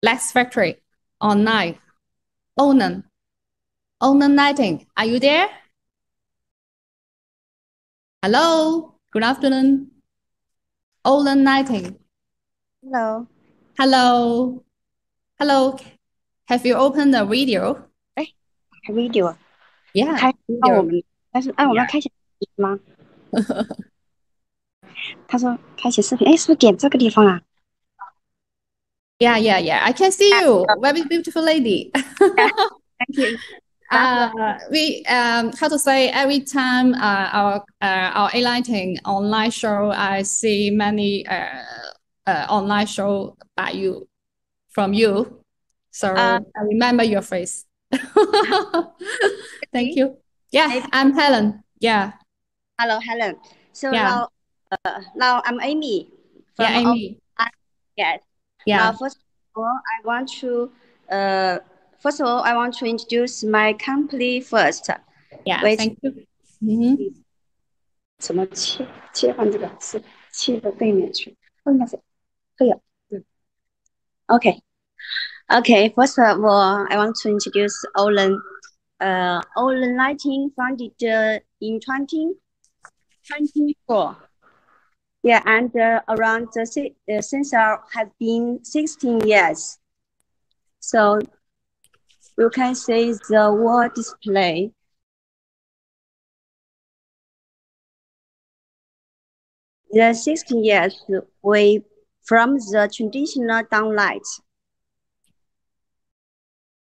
Lex Factory, online, Onen, Onen Lighting. Are you there? Hello, good afternoon. Onen Lighting. Hello，Hello, hello. Have you opened the video? 哎，开 video 啊 Yeah, 开按我 video. 们，按我们 Yeah. 开启视频吗？他说开启视频，哎，是不是点这个地方啊？Yeah. I can see you. Very beautiful lady. Thank you. That's right. We how to say every time our A lighting online show, I see many online show by you from you, Uh, so I remember your face. Thank see, you. Yeah, maybe. I'm Helen. Yeah, Hello, Helen. So yeah, now I'm Amy yeah, from Amy. yes. Now, Yeah, uh, first of all, I want to introduce my company first, yeah. which Thank you. Mm-hmm. 怎么切换这个是切到背面去？哦，应该是对呀。Okay. Okay, first of all, I want to introduce Olen. Olen Lighting founded in 2024. Yeah, and around since has been 16 years. So you can see the wall display. The 16 years we from the traditional downlight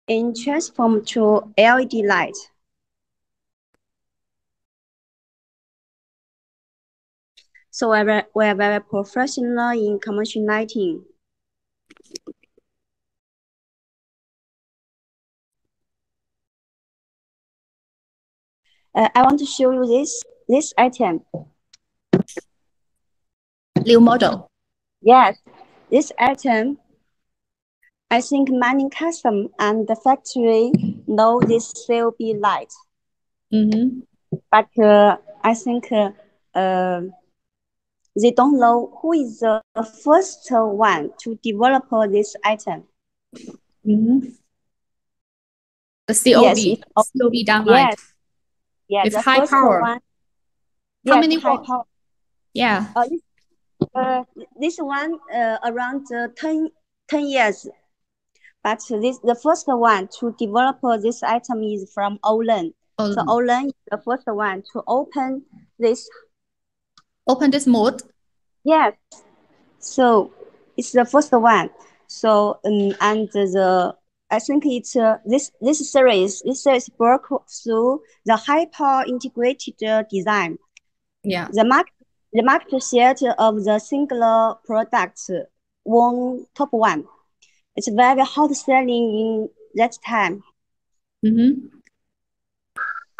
and transform to LED light. So we're very professional in commercial lighting. I want to show you this item. New model. Yes, this item. I think many custom and the factory know this will be light, Mm-hmm. but I think they don't know who is the first one to develop this item. Mm-hmm. The Yes, COV, COV downlight yes, yeah, with the high first power. one. How Yes, many high watt? power. Yeah. Uh, this, this one around 10 years. But the first one to develop this item is from Ounen. So Oh, Ounen is the first one to open this. open this mode. Yes. So it's the first one. So and the I think it's this series broke through the high power integrated design. Yeah. The market share of the singular product won top one. It's very hot selling in that time. Mm-hmm.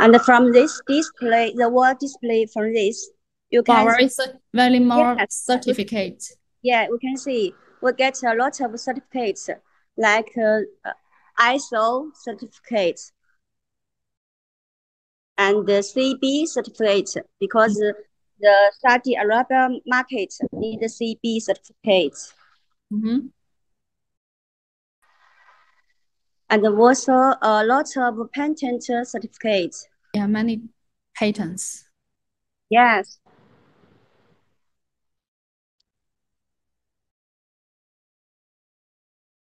And from this display, the wall display from this, you Wow, can very more yes, certificate. we can see we get a lot of certificates like ISO certificates and the CB certificate because the Saudi Arabia market need the CB certificate. Mm-hmm. And also a lot of patent certificates. Yeah, many patents. Yes.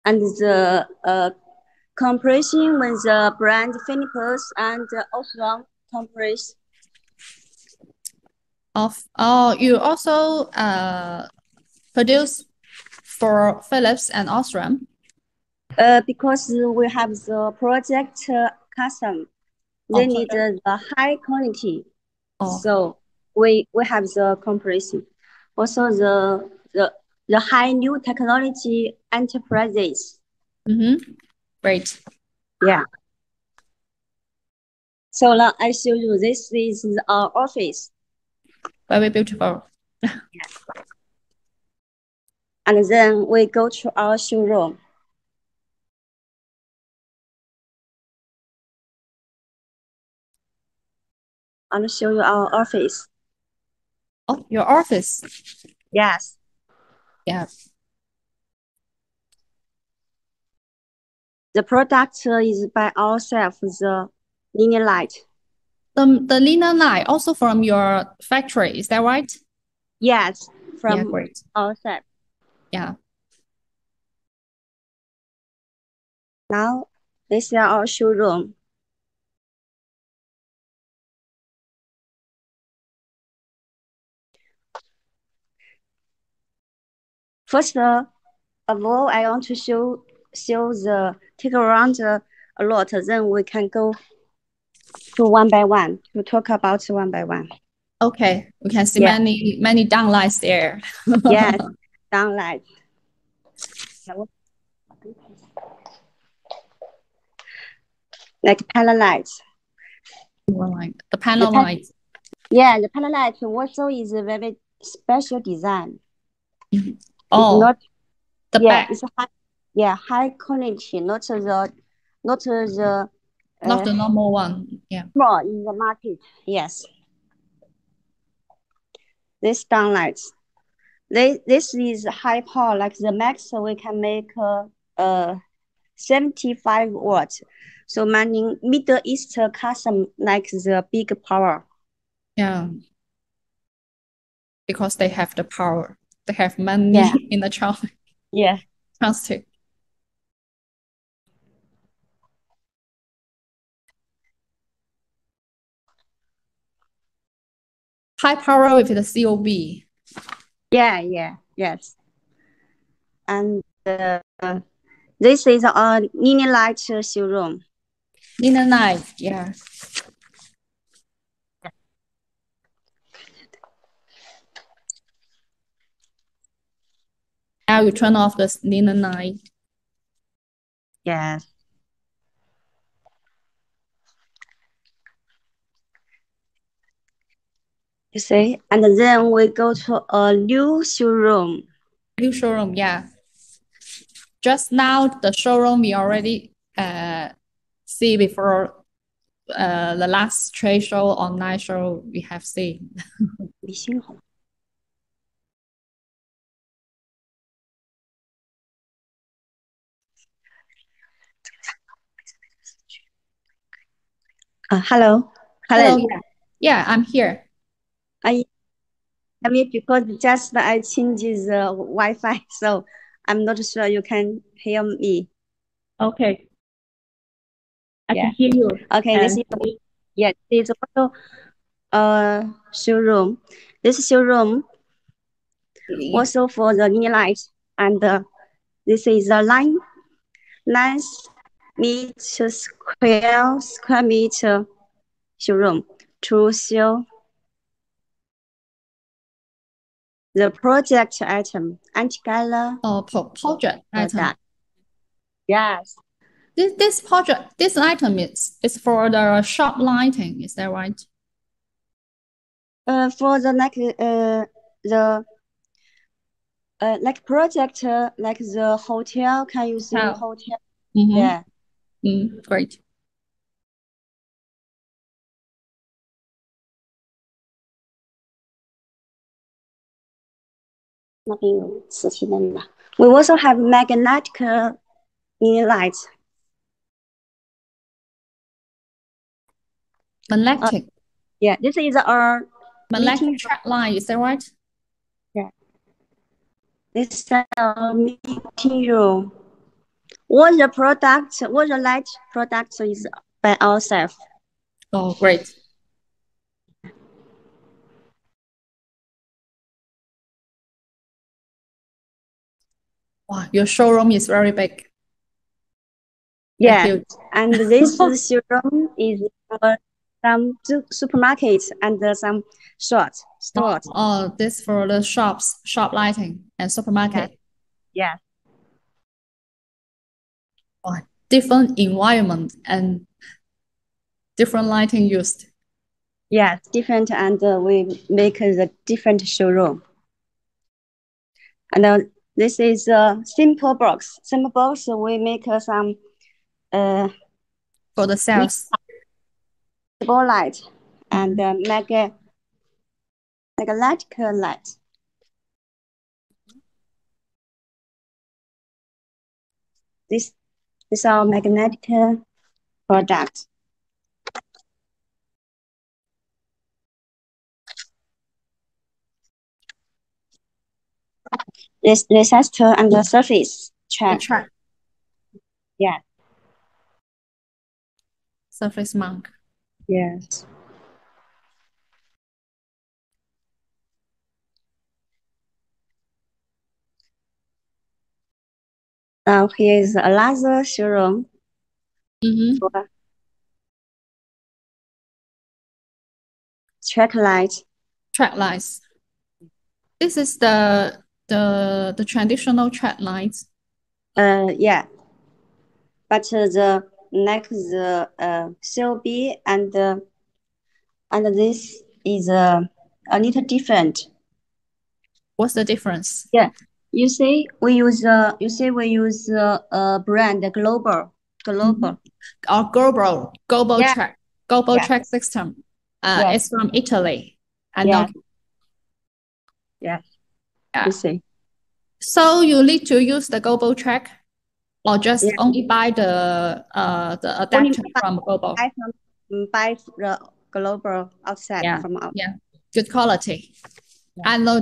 And the comparison with the brand Philips and Osram comparison. You also produce for Philips and Osram. Because we have the project custom, they need the high quality. So we have the comparison. Also the high new technology enterprises. Mm-hmm. Great. Yeah. So now I show you this is our office. Very beautiful. And then we go to our showroom. And show you our office. Oh, your office. Yes. Yeah. The product is by ourselves, the linear light. The linear light also from your factory, is that right? Yes, from great. ourselves. Yeah. Now, this is our showroom. First of all, I want to show take around a lot, then we can go to one by one to talk about one by one. Okay, we can see many downlights there. Yes, downlight. Like panel lights. Like the panel lights. Yeah, the panel light also is a very special design. Oh, it's not the back. It's high quality, not the not the normal one. Yeah. Small in the market. Yes. This downlights. This is high power, like the max we can make 75 watts. So many Middle East custom like the big power. Yeah. Because they have the power. They have money in the traffic. Yeah. Trusted. High power with the COB. Yes. And this is a linear light showroom. Linear light, yeah. Now you turn off the linear light. Yes. You see, and then we go to a new showroom. New showroom, yeah. Just now, the showroom we already see before the last trade show, online show we have seen. Hello. Hello, yeah, I'm here. I mean, because just I changed the Wi-Fi, so I'm not sure you can hear me. Okay. I can hear you. Okay, this is also a showroom. This showroom also for the linear light, and this is a 9 meter square meter showroom to show the project item anti-GILE. Oh, project item. Yes. This item is for the shop lighting, is that right? For the like project like the hotel, can you see hotel? Yeah. Great. We also have magnetic mini lights. Magnetic. Yeah, this is our magnetic track light, is that right? Yeah. This is our meeting room. All the light products is by ourselves. Oh, great. Wow, your showroom is very big. Yeah, and this showroom is for some supermarkets and some stores. Oh, this for the shop lighting and supermarket. Yeah. Oh, different environment and different lighting used. Yes, different, and we make the different showroom. And this is a simple box. Simple box, we make some for the sales. Light and magnetic light. This This is our magnetic product. Resistor and the surface track. Yeah. Surface mount. Yes. Now here is another showroom. For track light. Track lights. This is the traditional track lights. Yeah. But the COB and this is a little different. What's the difference? Yeah, you see, we use brand global. Or global Yeah. track, track system. It's from Italy. Yeah. You see. So you need to use the global track, or just only buy the adapter from global. Buy the global outside from out. Yeah, good quality. I know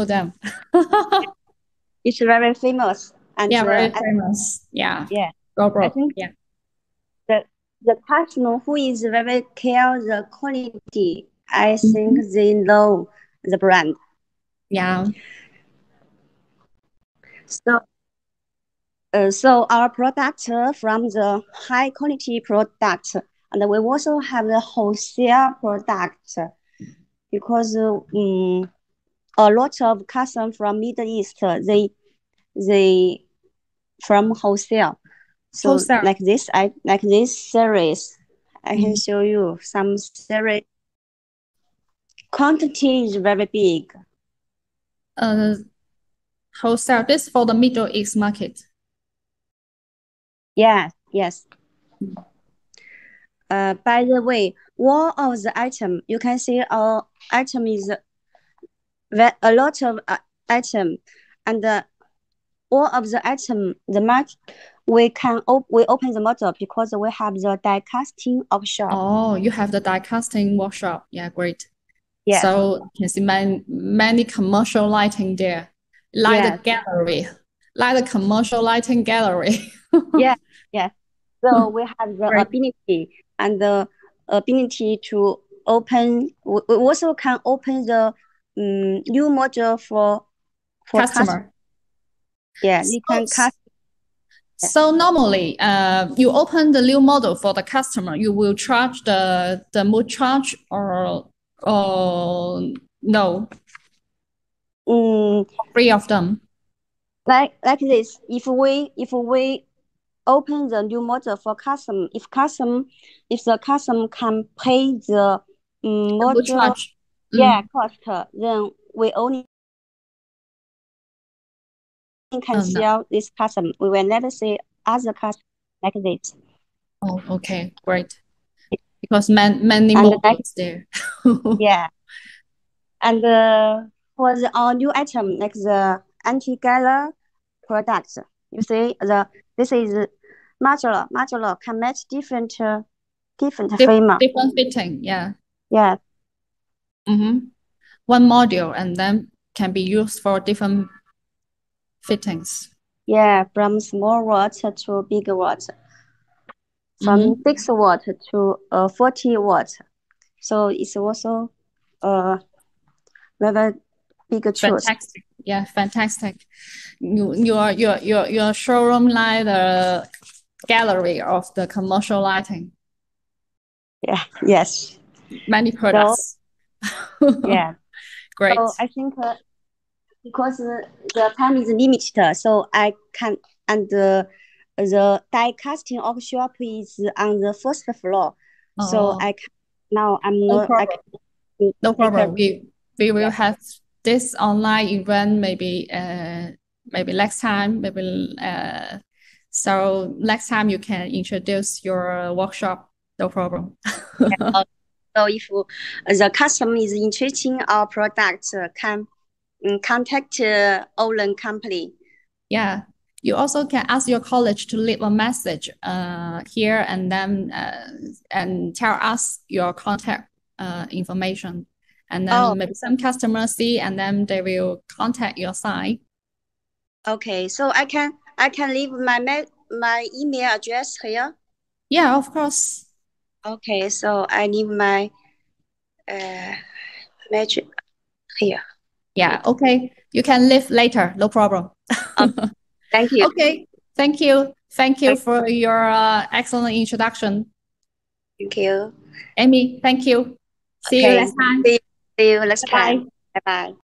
them. It's very famous. And very famous. Yeah. Global. I think the customer who is very care the quality, I think they know the brand. Yeah. So our product from the high quality product, and we also have the wholesale product because a lot of customers from Middle East they from wholesale. So like this series, I can show you some series. Quantity is very big. Wholesale. This for the Middle East market. Yes. By the way, one of the item you can see our item is a lot of item, and all of the item we open the model because we have the die casting workshop. Oh, you have the die casting workshop. Yeah, great. Yes. So you can see many commercial lighting there, the gallery, the commercial lighting gallery. Yes. So we have the ability and the ability to open. We also can open the new module for customer. Yeah, you can custom. So normally, you open the new model for the customer. You will charge the mood charge or no? Free of them. Like this, if we open the new model for custom, if the customer can pay the module charge. Cost, then we only can sell this custom. We will never see other custom like this. Oh, okay, great. Because many models there. Yeah. And for our new item, like the anti-GILE products, you see this is modular can match different frame. Different fitting, yeah. Yeah. One module and then can be used for different fittings. Yeah, from small watt to big watt. From 6 watt to 40 watt. So it's also very big choice. Fantastic. Yeah, fantastic. Your showroom like the gallery of the commercial lighting. Yeah. Yes. Many products. Yeah. Great. So I think because the time is limited, so I can the die casting workshop is on the first floor. So I can now I'm not. No problem. We will have this online event maybe next time, so next time you can introduce your workshop, no problem. So if the customer is interested in our product, can contact Onen company. Yeah, You also can ask your college to leave a message here and then and tell us your contact information. And then maybe some customers see and then they will contact your site. Okay, so I can leave my email address here. Yeah, of course. Okay, so I leave my message here. Yeah, okay. You can leave later, no problem. Thank you. Okay, thank you. Thank you for your excellent introduction. Thank you. Amy, thank you. See you next time. See you next Bye-bye. time. Bye-bye.